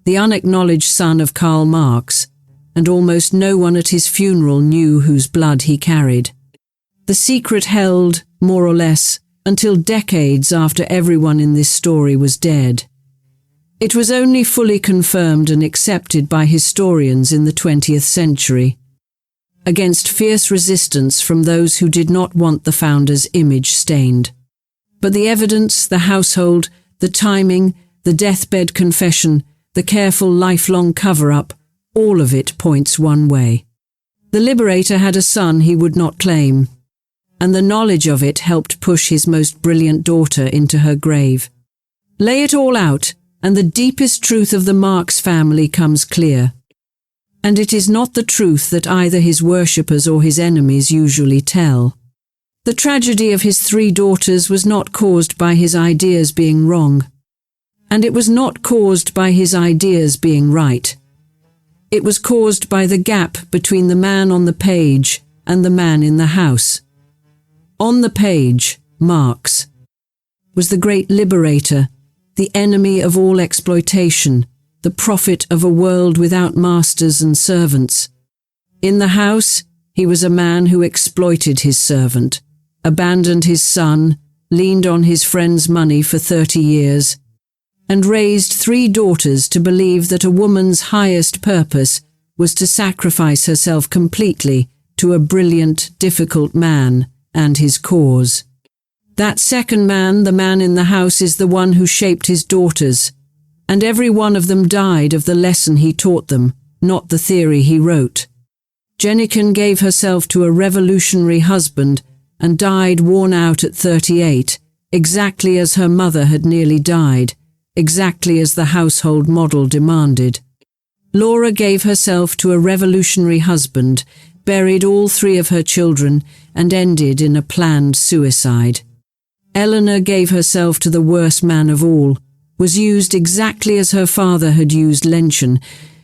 The unacknowledged son of Karl Marx, and almost no one at his funeral knew whose blood he carried. The secret held, more or less, until decades after everyone in this story was dead. It was only fully confirmed and accepted by historians in the 20th century, against fierce resistance from those who did not want the founder's image stained. But the evidence, the household, the timing, the deathbed confession, the careful lifelong cover-up, all of it points one way. The liberator had a son he would not claim, and the knowledge of it helped push his most brilliant daughter into her grave. Lay it all out, and the deepest truth of the Marx family comes clear. And it is not the truth that either his worshippers or his enemies usually tell. The tragedy of his 3 daughters was not caused by his ideas being wrong, and it was not caused by his ideas being right. It was caused by the gap between the man on the page and the man in the house. On the page, Marx was the great liberator, the enemy of all exploitation, the prophet of a world without masters and servants. In the house, he was a man who exploited his servant, abandoned his son, leaned on his friend's money for 30 years, and raised 3 daughters to believe that a woman's highest purpose was to sacrifice herself completely to a brilliant, difficult man and his cause. That second man, the man in the house, is the one who shaped his daughters, and every one of them died of the lesson he taught them, not the theory he wrote. Jennychen gave herself to a revolutionary husband and died worn out at 38, exactly as her mother had nearly died, exactly as the household model demanded. Laura gave herself to a revolutionary husband, buried all 3 of her children, and ended in a planned suicide. Eleanor gave herself to the worst man of all, was used exactly as her father had used Lenchen,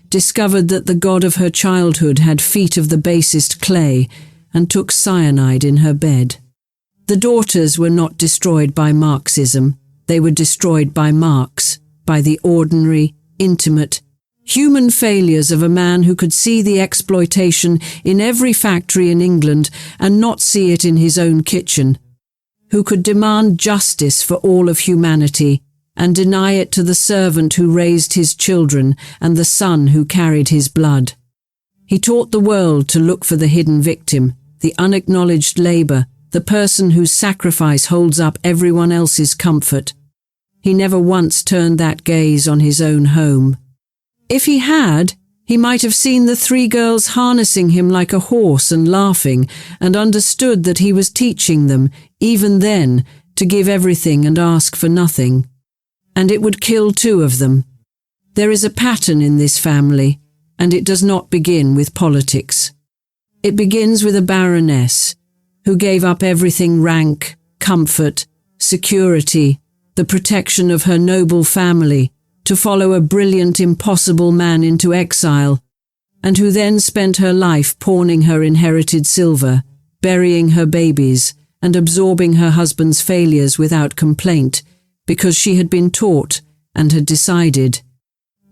discovered that the god of her childhood had feet of the basest clay, and took cyanide in her bed. The daughters were not destroyed by Marxism, they were destroyed by Marx, by the ordinary, intimate, human failures of a man who could see the exploitation in every factory in England and not see it in his own kitchen, who could demand justice for all of humanity and deny it to the servant who raised his children and the son who carried his blood. He taught the world to look for the hidden victim, the unacknowledged labor, the person whose sacrifice holds up everyone else's comfort. He never once turned that gaze on his own home. If he had, he might have seen the 3 girls harnessing him like a horse and laughing, and understood that he was teaching them, even then, to give everything and ask for nothing. And it would kill 2 of them. There is a pattern in this family, and it does not begin with politics. It begins with a baroness, who gave up everything: rank, comfort, security, the protection of her noble family, to follow a brilliant, impossible man into exile, and who then spent her life pawning her inherited silver, burying her babies, and absorbing her husband's failures without complaint, because she had been taught and had decided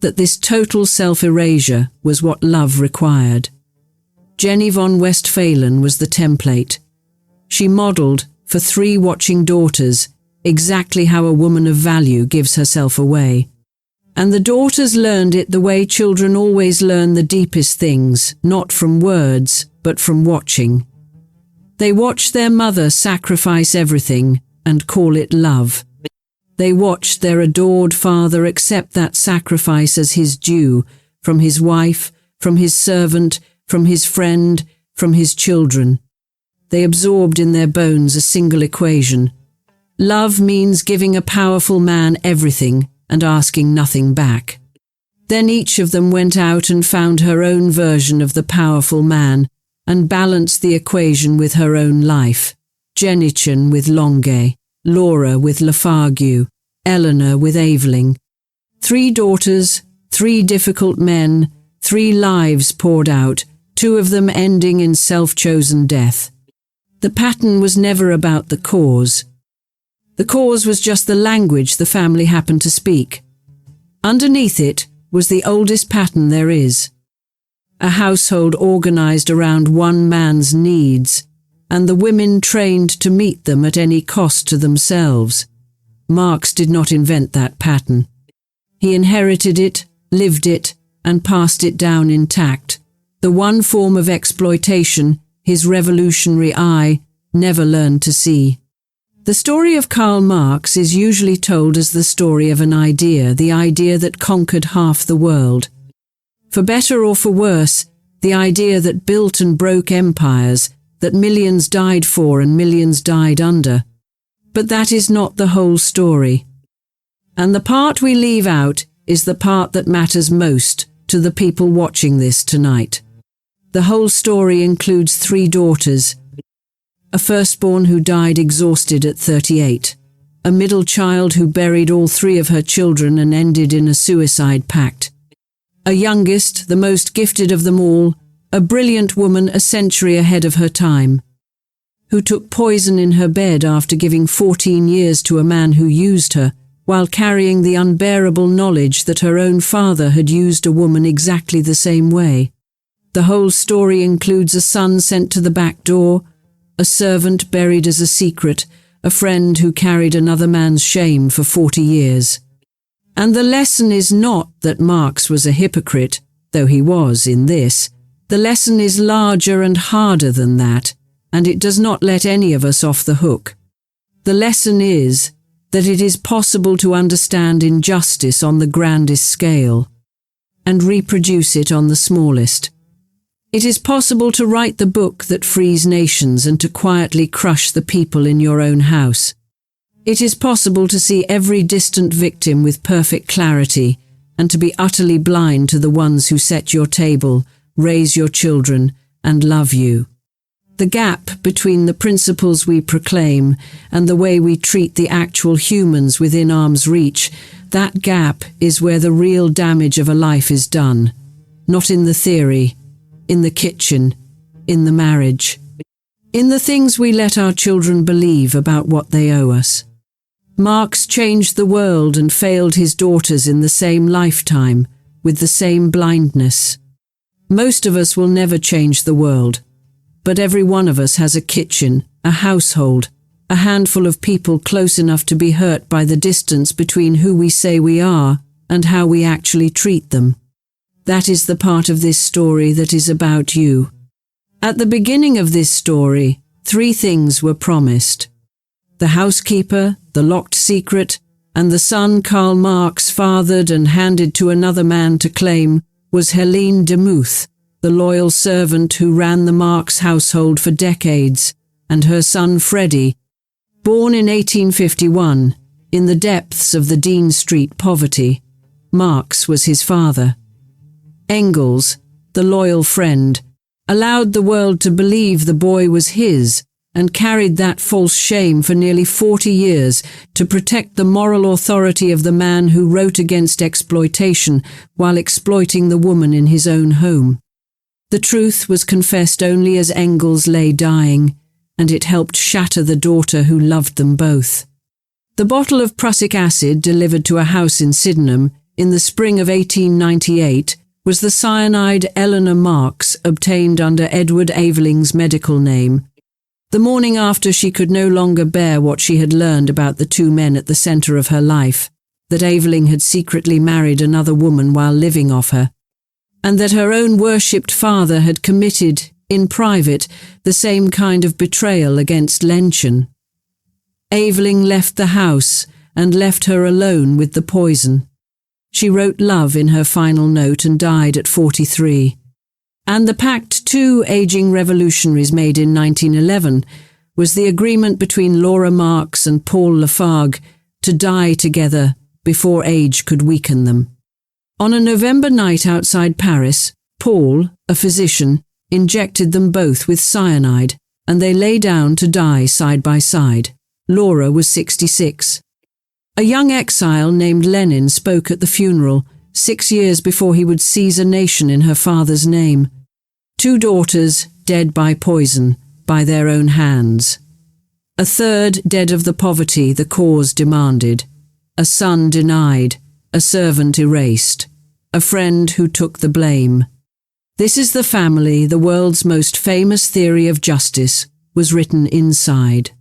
that this total self-erasure was what love required. Jenny von Westphalen was the template. She modelled, for 3 watching daughters, exactly how a woman of value gives herself away. And the daughters learned it the way children always learn the deepest things, not from words, but from watching. They watched their mother sacrifice everything and call it love. They watched their adored father accept that sacrifice as his due, from his wife, from his servant, from his friend, from his children. They absorbed in their bones a single equation. Love means giving a powerful man everything and asking nothing back. Then each of them went out and found her own version of the powerful man and balanced the equation with her own life. Jennychen with Longuet, Laura with Lafargue, Eleanor with Aveling. 3 daughters, 3 difficult men, 3 lives poured out, 2 of them ending in self-chosen death. The pattern was never about the cause. The cause was just the language the family happened to speak. Underneath it was the oldest pattern there is. A household organized around one man's needs, and the women trained to meet them at any cost to themselves. Marx did not invent that pattern. He inherited it, lived it, and passed it down intact. The one form of exploitation his revolutionary eye never learned to see. The story of Karl Marx is usually told as the story of an idea, the idea that conquered half the world. For better or for worse, the idea that built and broke empires, that millions died for and millions died under. But that is not the whole story. And the part we leave out is the part that matters most to the people watching this tonight. The whole story includes 3 daughters, a firstborn who died exhausted at 38, a middle child who buried all three of her children and ended in a suicide pact, a youngest, the most gifted of them all, a brilliant woman a century ahead of her time, who took poison in her bed after giving 14 years to a man who used her, while carrying the unbearable knowledge that her own father had used a woman exactly the same way. The whole story includes a son sent to the back door, a servant buried as a secret, a friend who carried another man's shame for 40 years. And the lesson is not that Marx was a hypocrite, though he was in this. The lesson is larger and harder than that, and it does not let any of us off the hook. The lesson is that it is possible to understand injustice on the grandest scale and reproduce it on the smallest. It is possible to write the book that frees nations and to quietly crush the people in your own house. It is possible to see every distant victim with perfect clarity and to be utterly blind to the ones who set your table, raise your children, and love you. The gap between the principles we proclaim and the way we treat the actual humans within arm's reach, that gap is where the real damage of a life is done. Not in the theory, in the kitchen, in the marriage, in the things we let our children believe about what they owe us. Marx changed the world and failed his daughters in the same lifetime, with the same blindness. Most of us will never change the world, but every one of us has a kitchen, a household, a handful of people close enough to be hurt by the distance between who we say we are and how we actually treat them. That is the part of this story that is about you. At the beginning of this story, 3 things were promised: the housekeeper, the locked secret, and the son Karl Marx fathered and handed to another man to claim was Helene de Muth, the loyal servant who ran the Marx household for decades, and her son Freddy, born in 1851, in the depths of the Dean Street poverty. Marx was his father. Engels, the loyal friend, allowed the world to believe the boy was his and carried that false shame for nearly 40 years to protect the moral authority of the man who wrote against exploitation while exploiting the woman in his own home. The truth was confessed only as Engels lay dying, and it helped shatter the daughter who loved them both. The bottle of prussic acid delivered to a house in Sydenham in the spring of 1898 was the cyanide Eleanor Marx obtained under Edward Aveling's medical name. The morning after she could no longer bear what she had learned about the 2 men at the centre of her life, that Aveling had secretly married another woman while living off her, and that her own worshipped father had committed, in private, the same kind of betrayal against Lenchen. Aveling left the house and left her alone with the poison. She wrote love in her final note and died at 43. And the Pact 2 aging revolutionaries made in 1911 was the agreement between Laura Marx and Paul Lafargue to die together before age could weaken them. On a November night outside Paris, Paul, a physician, injected them both with cyanide, and they lay down to die side by side. Laura was 66. A young exile named Lenchen spoke at the funeral, 6 years before he would seize a nation in her father's name. 2 daughters dead by poison, by their own hands. A third dead of the poverty the cause demanded. A son denied, a servant erased, a friend who took the blame. This is the family the world's most famous theory of justice was written inside.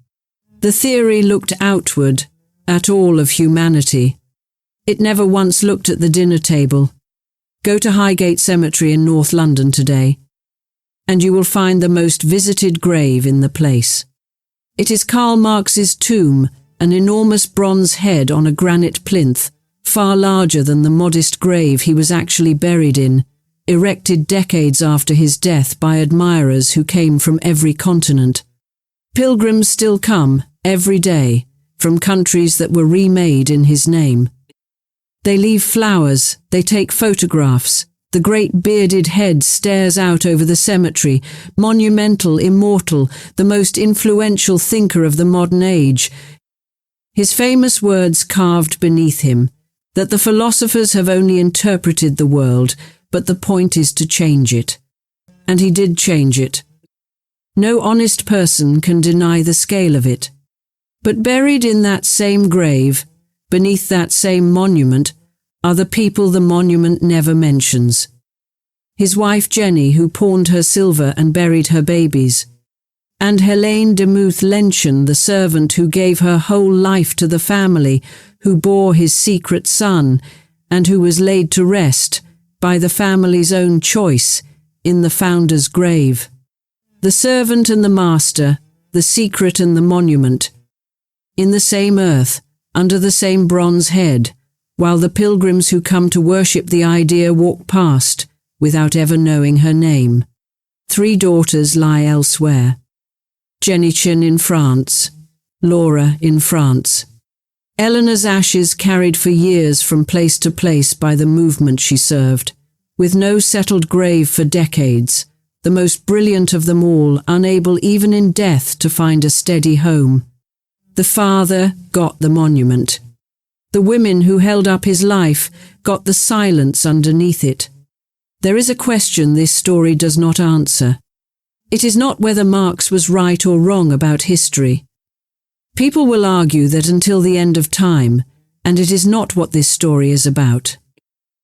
The theory looked outward, at all of humanity. It never once looked at the dinner table. Go to Highgate Cemetery in North London today, and you will find the most visited grave in the place. It is Karl Marx's tomb, an enormous bronze head on a granite plinth, far larger than the modest grave he was actually buried in, erected decades after his death by admirers who came from every continent. Pilgrims still come, every day, from countries that were remade in his name. They leave flowers, they take photographs, The great bearded head stares out over the cemetery, monumental, immortal, the most influential thinker of the modern age. His famous words carved beneath him, that the philosophers have only interpreted the world, but the point is to change it. And he did change it. No honest person can deny the scale of it. But buried in that same grave, beneath that same monument, are the people the monument never mentions. His wife Jenny, who pawned her silver and buried her babies, and Helene de Muth Lenchen, the servant who gave her whole life to the family, who bore his secret son, and who was laid to rest, by the family's own choice, in the founder's grave. The servant and the master, the secret and the monument, in the same earth, under the same bronze head, while the pilgrims who come to worship the idea walk past, without ever knowing her name. 3 daughters lie elsewhere. Jennychen in France, Laura in France. Eleanor's ashes carried for years from place to place by the movement she served, with no settled grave for decades, the most brilliant of them all, unable even in death to find a steady home. The father got the monument. The women who held up his life got the silence underneath it. There is a question this story does not answer. It is not whether Marx was right or wrong about history. People will argue that until the end of time, and it is not what this story is about.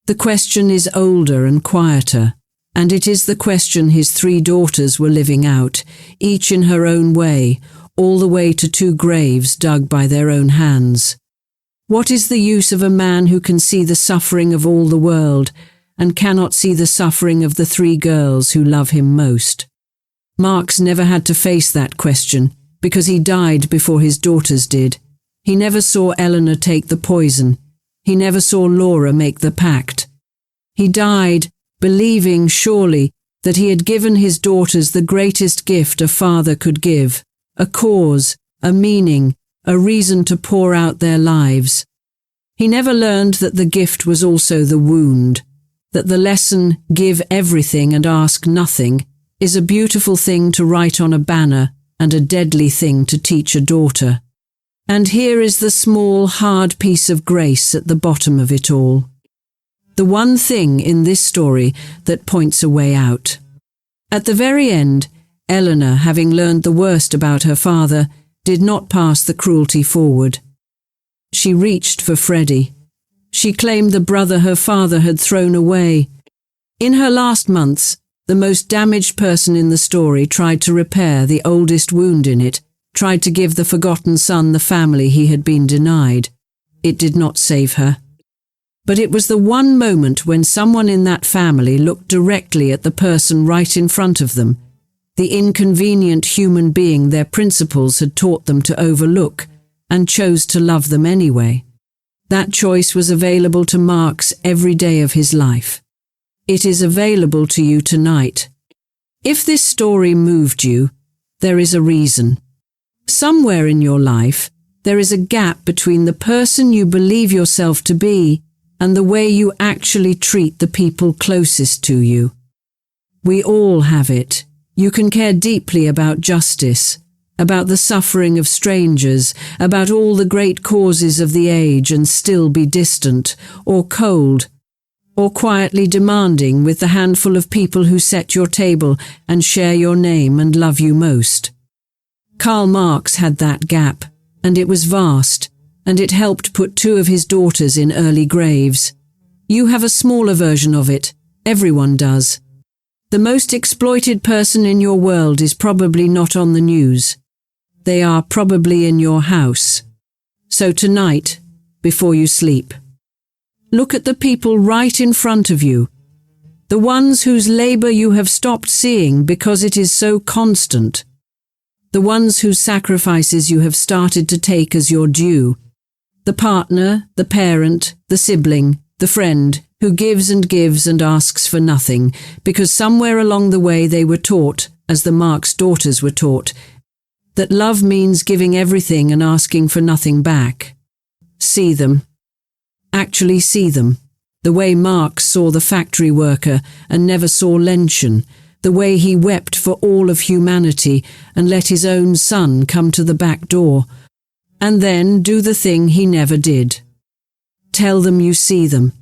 The question is older and quieter, and it is the question his 3 daughters were living out, each in her own way, all the way to 2 graves dug by their own hands. What is the use of a man who can see the suffering of all the world, and cannot see the suffering of the 3 girls who love him most? Marx never had to face that question, because he died before his daughters did. He never saw Eleanor take the poison. He never saw Laura make the pact. He died, believing, surely, that he had given his daughters the greatest gift a father could give, a cause, a meaning, a reason to pour out their lives. He never learned that the gift was also the wound, that the lesson, give everything and ask nothing, is a beautiful thing to write on a banner and a deadly thing to teach a daughter. And here is the small, hard piece of grace at the bottom of it all. The one thing in this story that points a way out. At the very end, Eleanor, having learned the worst about her father, did not pass the cruelty forward. She reached for Freddy. She claimed the brother her father had thrown away. In her last months, the most damaged person in the story tried to repair the oldest wound in it, tried to give the forgotten son the family he had been denied. It did not save her. But it was the one moment when someone in that family looked directly at the person right in front of them, the inconvenient human being their principles had taught them to overlook, and chose to love them anyway. That choice was available to Marx every day of his life. It is available to you tonight. If this story moved you, there is a reason. Somewhere in your life, there is a gap between the person you believe yourself to be and the way you actually treat the people closest to you. We all have it. You can care deeply about justice, about the suffering of strangers, about all the great causes of the age and still be distant, or cold, or quietly demanding with the handful of people who set your table and share your name and love you most. Karl Marx had that gap, and it was vast, and it helped put 2 of his daughters in early graves. You have a smaller version of it. Everyone does. The most exploited person in your world is probably not on the news. They are probably in your house. So tonight, before you sleep, look at the people right in front of you, the ones whose labor you have stopped seeing because it is so constant, the ones whose sacrifices you have started to take as your due, the partner, the parent, the sibling, the friend, who gives and asks for nothing, because somewhere along the way they were taught, as the Marx daughters were taught, that love means giving everything and asking for nothing back. See them. Actually see them. The way Marx saw the factory worker and never saw Lenchen, the way he wept for all of humanity and let his own son come to the back door, and then do the thing he never did. Tell them you see them.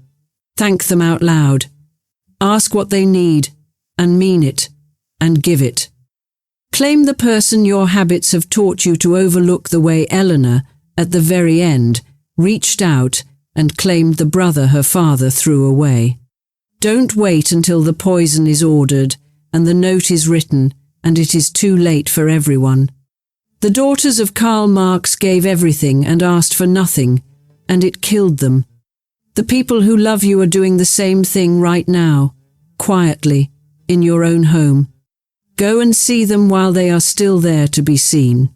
Thank them out loud. Ask what they need, and mean it, and give it. Claim the person your habits have taught you to overlook, the way Eleanor, at the very end, reached out and claimed the brother her father threw away. Don't wait until the poison is ordered and the note is written and it is too late for everyone. The daughters of Karl Marx gave everything and asked for nothing, and it killed them. The people who love you are doing the same thing right now, quietly, in your own home. Go and see them while they are still there to be seen.